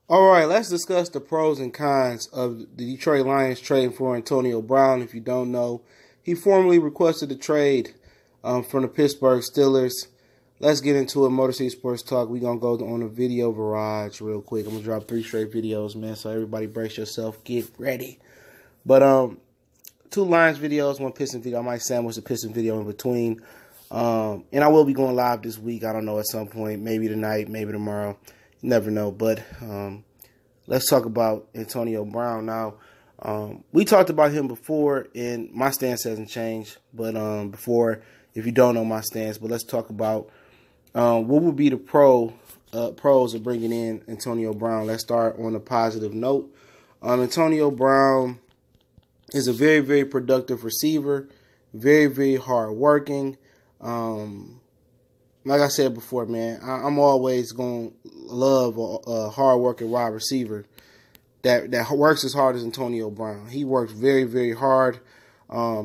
All right, let's discuss the pros and cons of the Detroit Lions trading for Antonio Brown. If you don't know, he formally requested a trade from the Pittsburgh Steelers. Let's get into it. Motor City Sports Talk. We're going to go on a video barrage real quick. I'm going to drop 3 straight videos, man, so everybody brace yourself. Get ready. But 2 Lions videos, 1 Piston video. I might sandwich the Piston video in between. And I will be going live this week. I don't know, at some point. Maybe tonight, maybe tomorrow. You never know. But let's talk about Antonio Brown now. We talked about him before, and my stance hasn't changed. But before, if you don't know my stance, but let's talk about what would be the pros of bringing in Antonio Brown. Let's start on a positive note. Antonio Brown is a very, very productive receiver, very, very hardworking. Like I said before, man, I'm always going to love a hard-working wide receiver that works as hard as Antonio Brown. He works very, very hard.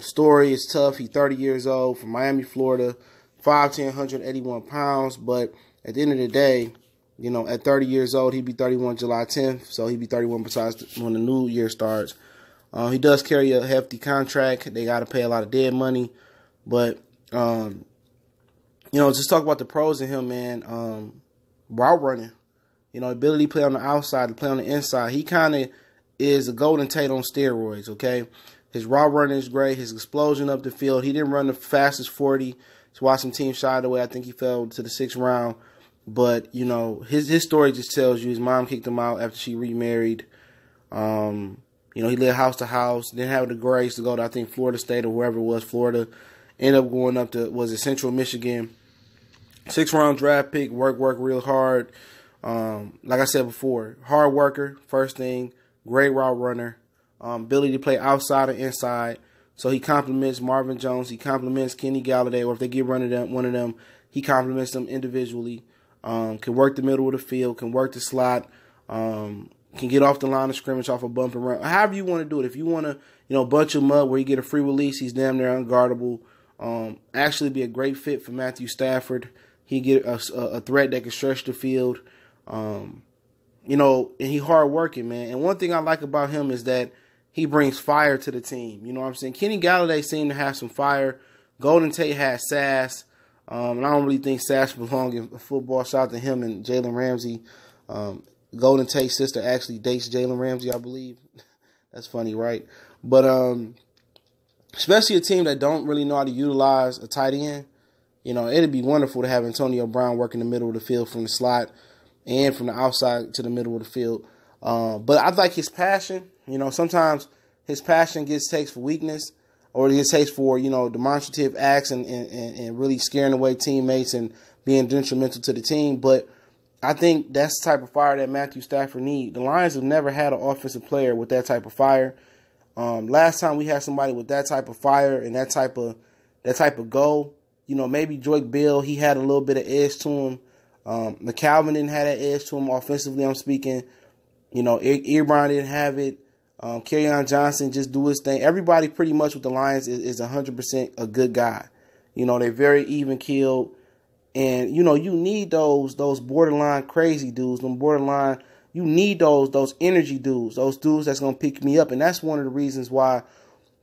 Story is tough. He's 30 years old, from Miami, Florida, 5'10", 181 pounds. But at the end of the day, you know, at 30 years old, he'd be 31 July 10th, so he'd be 31 besides when the new year starts. He does carry a hefty contract. They got to pay a lot of dead money. But you know, just talk about the pros in him, man. Route running, you know, ability to play on the outside, to play on the inside. He kind of is a Golden Tate on steroids, okay? His route running is great. His explosion up the field. He didn't run the fastest 40. That's why some teams shied away. I think he fell to the 6th round. But, you know, his story just tells you his mom kicked him out after she remarried. You know, he lived house to house. Didn't have the grace to go to, I think, Florida State or wherever it was, Florida. Ended up going up to, was it Central Michigan? 6th round draft pick, work real hard. Like I said before, hard worker, first thing, great route runner, ability to play outside and inside. So he complements Marvin Jones, he complements Kenny Galladay, or if they get one of them, he complements them individually. Can work the middle of the field, can work the slot, can get off the line of scrimmage off a bump and run. However you want to do it. If you want to, you know, bunch him up where you get a free release, he's damn near unguardable. Actually be a great fit for Matthew Stafford. He get a threat that can stretch the field. You know, and he hard working, man. And one thing I like about him is that he brings fire to the team. You know what I'm saying? Kenny Galladay seemed to have some fire. Golden Tate had sass. And I don't really think sass belongs in football. Shout out to him and Jalen Ramsey. Golden Tate's sister actually dates Jalen Ramsey, I believe. That's funny, right? But especially a team that don't really know how to utilize a tight end. You know, it'd be wonderful to have Antonio Brown work in the middle of the field from the slot and from the outside to the middle of the field. But I like his passion. You know, sometimes his passion gets takes for weakness, or it gets takes for, you know, demonstrative acts and really scaring away teammates and being detrimental to the team. But I think that's the type of fire that Matthew Stafford needs. The Lions have never had an offensive player with that type of fire. Last time we had somebody with that type of fire and that type of goal, you know, maybe Joique Bell, he had a little bit of edge to him. McCalvin didn't have that edge to him offensively, I'm speaking. You know, Ebron didn't have it. Kerryon Johnson just do his thing. Everybody pretty much with the Lions is 100% a good guy. You know, they're very even-keeled. And, you know, you need those borderline crazy dudes, them borderline, you need those energy dudes, those dudes that's going to pick me up. And that's one of the reasons why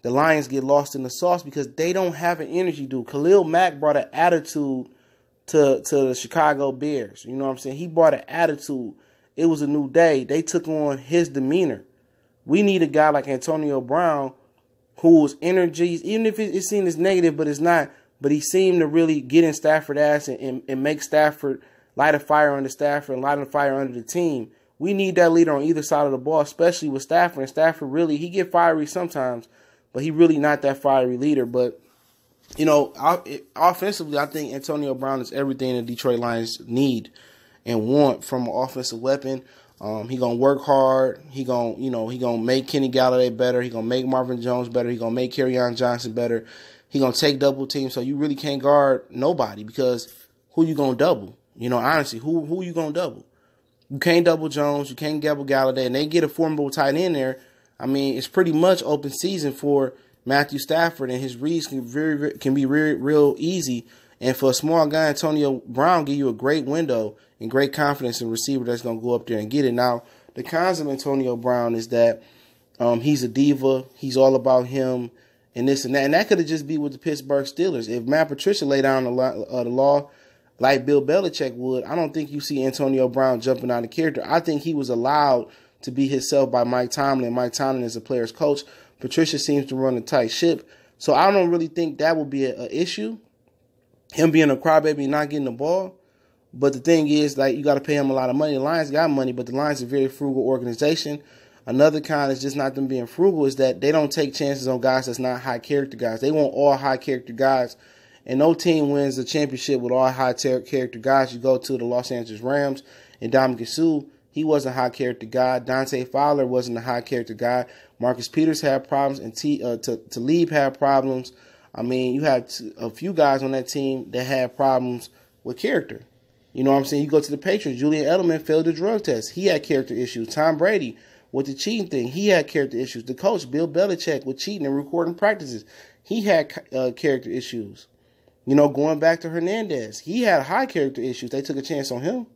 the Lions get lost in the sauce, because they don't have an energy dude. Khalil Mack brought an attitude to the Chicago Bears. You know what I'm saying? He brought an attitude. It was a new day. They took on his demeanor. We need a guy like Antonio Brown whose energies, even if it's seen as negative, but it's not, but he seemed to really get in Stafford's ass and make Stafford light a fire under Stafford and light a fire under the team. We need that leader on either side of the ball, especially with Stafford. And Stafford really, he get fiery sometimes, but he really not that fiery leader. But, you know, offensively, I think Antonio Brown is everything the Detroit Lions need and want from an offensive weapon. He gonna work hard. He gonna make Kenny Galladay better. He gonna make Marvin Jones better. He gonna make Kerryon Johnson better. He gonna take double teams, so you really can't guard nobody, because who you gonna double? You know, honestly, who you gonna double? You can't double Jones. You can't double Galladay, and they get a formidable tight end there. I mean, it's pretty much open season for Matthew Stafford, and his reads can be real easy. And for a small guy, Antonio Brown give you a great window and great confidence in receiver that's going to go up there and get it. Now, the cons of Antonio Brown is that he's a diva. He's all about him and this and that. And that could have just be with the Pittsburgh Steelers. If Matt Patricia laid down the law like Bill Belichick would, I don't think you see Antonio Brown jumping out of character. I think he was allowed to be himself by Mike Tomlin. Mike Tomlin is a player's coach. Patricia seems to run a tight ship. So I don't really think that would be an issue, him being a crybaby and not getting the ball. But the thing is, like, you got to pay him a lot of money. The Lions got money, but the Lions are a very frugal organization. Another kind is just not them being frugal, is that they don't take chances on guys that's not high character guys. They want all high character guys. And no team wins a championship with all high character guys. You go to the Los Angeles Rams and Ndamukong Suh, he wasn't a high character guy. Dante Fowler wasn't a high character guy. Marcus Peters had problems, and Talib had problems. I mean, you had a few guys on that team that had problems with character. You know what I'm saying? You go to the Patriots, Julian Edelman failed the drug test. He had character issues. Tom Brady with the cheating thing, he had character issues. The coach, Bill Belichick, with cheating and recording practices, he had character issues. You know, going back to Hernandez, he had high character issues. They took a chance on him.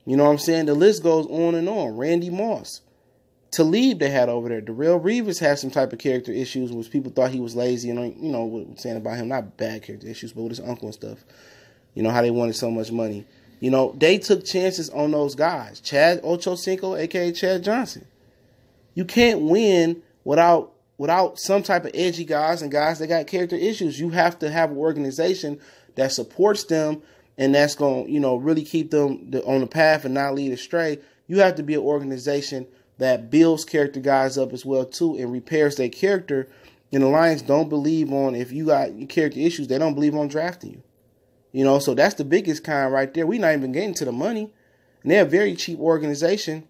You know what I'm saying? The list goes on and on. Randy Moss. Talib they had over there. Darrelle Revis had some type of character issues, which people thought he was lazy and, you know, what I'm saying about him, not bad character issues, but with his uncle and stuff. You know, how they wanted so much money. You know, they took chances on those guys. Chad Ochocinco, a.k.a. Chad Johnson. You can't win without some type of edgy guys and guys that got character issues. You have to have an organization that supports them and that's going to, you know, really keep them on the path and not lead astray. You have to be an organization that builds character guys up as well, too, and repairs their character. And the Lions don't believe on, if you got character issues, they don't believe on drafting you. You know, so that's the biggest kind right there. We're not even getting to the money. And they're a very cheap organization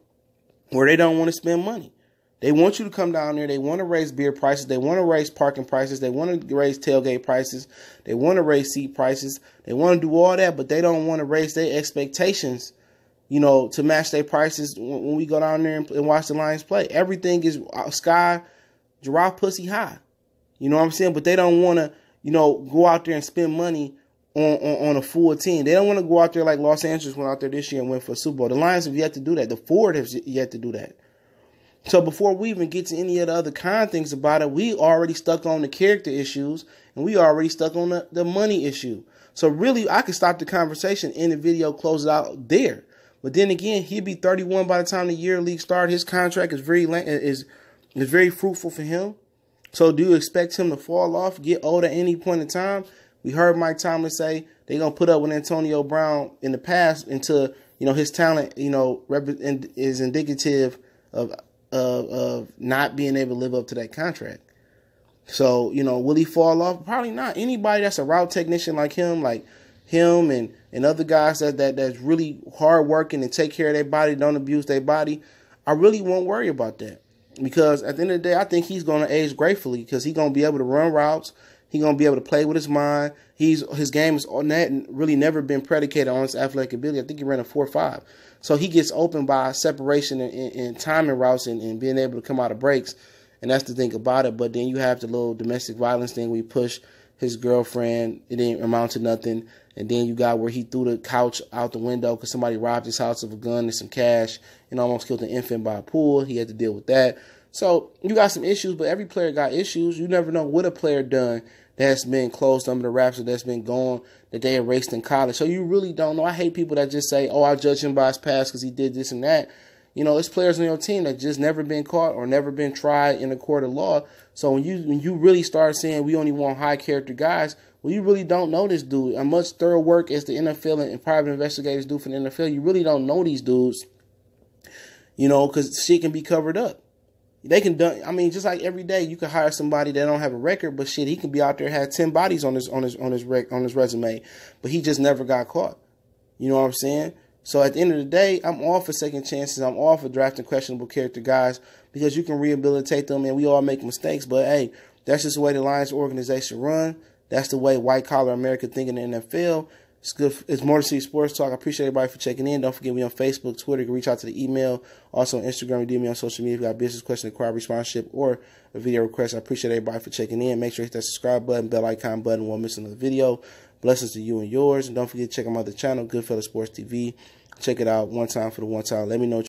where they don't want to spend money. They want you to come down there. They want to raise beer prices. They want to raise parking prices. They want to raise tailgate prices. They want to raise seat prices. They want to do all that, but they don't want to raise their expectations, you know, to match their prices when we go down there and watch the Lions play. Everything is sky, giraffe pussy high. You know what I'm saying? But they don't want to, you know, go out there and spend money on a full team. They don't want to go out there like Los Angeles went out there this year and went for a Super Bowl. The Lions have yet to do that. The Ford has yet to do that. So before we even get to any of the other kind things about it, we already stuck on the character issues and we already stuck on the money issue. So really, I could stop the conversation in the video, close it out there. But then again, he'd be 31 by the time the year league started. His contract is very fruitful for him. So do you expect him to fall off, get old at any point in time? We heard Mike Tomlin say they're going to put up with Antonio Brown in the past until, you know, his talent, you know, is indicative of not being able to live up to that contract. So, you know, will he fall off? Probably not. Anybody that's a route technician like him and other guys that's really hard working and take care of their body, don't abuse their body, I really won't worry about that. Because at the end of the day, I think he's going to age gracefully because he's going to be able to run routes. He's going to be able to play with his mind. His game has really never been predicated on his athletic ability. I think he ran a 4.5. So he gets open by separation and timing routes and being able to come out of breaks. And that's the thing about it. But then you have the little domestic violence thing where he pushed his girlfriend. It didn't amount to nothing. And then you got where he threw the couch out the window because somebody robbed his house of a gun and some cash and almost killed an infant by a pool. He had to deal with that. So you got some issues, but every player got issues. You never know what a player done that's been closed under the wraps or that's been gone, that they erased in college. So you really don't know. I hate people that just say, oh, I judge him by his past because he did this and that. You know, it's players on your team that just never been caught or never been tried in a court of law. So when you really start saying we only want high character guys, well, you really don't know this dude. As much thorough work as the NFL and private investigators do for the NFL, you really don't know these dudes, you know, because shit can be covered up. They can done. I mean, just like every day, you can hire somebody that don't have a record, but shit, he can be out there had 10 bodies on his resume, but he just never got caught. You know what I'm saying? So at the end of the day, I'm all for second chances. I'm all for drafting questionable character guys because you can rehabilitate them, and we all make mistakes. But hey, that's just the way the Lions organization run. That's the way white collar America think in the NFL. It's good. It's Motor City Sports Talk. I appreciate everybody for checking in. Don't forget me on Facebook, Twitter. You can reach out to the email. Also on Instagram, DM me on social media if you got a business question, inquiry, sponsorship, or a video request. I appreciate everybody for checking in. Make sure you hit that subscribe button, bell icon button, won't miss another video. Blessings to you and yours. And don't forget to check out my other channel, Goodfellas Sports TV. Check it out one time for the one time. Let me know